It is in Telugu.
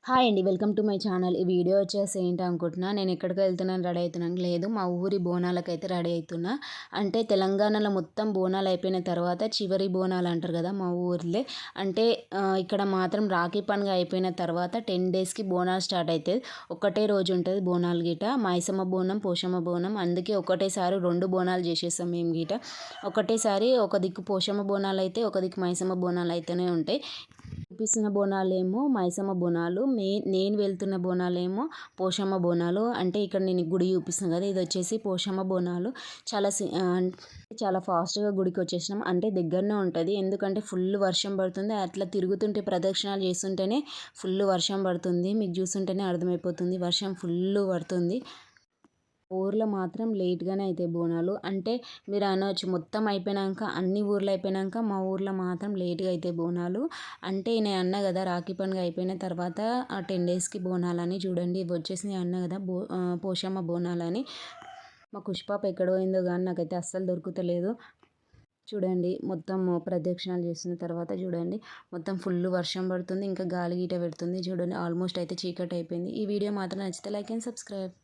హాయ్ అండి. Welcome to my channel. ఈ వీడియో వచ్చేసి ఏంటి అనుకుంటున్నా, నేను ఎక్కడికి వెళ్తున్నాను రెడీ అవుతున్నాను లేదు, మా ఊరి బోనాలకైతే రెడీ అవుతున్నా. అంటే తెలంగాణలో మొత్తం బోనాలు అయిపోయిన తర్వాత చివరి బోనాలు అంటారు కదా మా ఊర్లే. అంటే ఇక్కడ మాత్రం రాఖీ పండుగ అయిపోయిన తర్వాత 10 డేస్కి బోనాలు స్టార్ట్ అవుతుంది. ఒకటే రోజు ఉంటుంది బోనాలు గిట, మైసమ్మ బోనం, పోషమ్మ బోనం. అందుకే ఒకటేసారి 2 బోనాలు చేసేస్తాం మేము గిట. ఒకటేసారి ఒక దిక్కు పోషమ్మ బోనాలు అయితే, ఒక దిక్కు మైసమ్మ బోనాలు అయితేనే ఉంటాయి. చూపిస్తున్న బోనాలేమో మైసమ్మ బోనాలు, నేను వెళ్తున్న బోనాలేమో పోషమ్మ బోనాలు. అంటే ఇక్కడ నేను గుడి చూపిస్తున్నాను కదా, ఇది వచ్చేసి పోషమ్మ బోనాలు. చాలా ఫాస్ట్గా గుడికి వచ్చేసినాం. అంటే దగ్గరనే ఉంటుంది, ఎందుకంటే ఫుల్ వర్షం పడుతుంది. అట్లా తిరుగుతుంటే ప్రదక్షిణాలు చేస్తుంటేనే ఫుల్ వర్షం పడుతుంది. మీకు చూస్తుంటేనే అర్థమైపోతుంది, వర్షం ఫుల్ పడుతుంది. ఊర్లో మాత్రం లేట్గానే అవుతాయి బోనాలు. అంటే మీరు అనవచ్చు మొత్తం అయిపోయినాక, అన్ని ఊర్లు అయిపోయినాక మా ఊర్లో మాత్రం లేట్గా అవుతాయి బోనాలు. అంటే నేను అన్నా కదా రాఖీ పండుగ అయిపోయిన తర్వాత 10 డేస్కి బోనాలని. చూడండి ఇవి వచ్చేసి నేను అన్నా కదా పోషమ్మ బోనాలని. మా కుష్పాప ఎక్కడ పోయిందో కానీ నాకైతే అస్సలు దొరుకుతలేదు. చూడండి మొత్తం ప్రదక్షిణాలు చేసిన తర్వాత చూడండి మొత్తం ఫుల్ వర్షం పడుతుంది, ఇంకా గాలి గీట పెడుతుంది. చూడండి ఆల్మోస్ట్ అయితే చీకటి అయిపోయింది. ఈ వీడియో మాత్రం నచ్చితే లైక్ అండ్ సబ్స్క్రైబ్.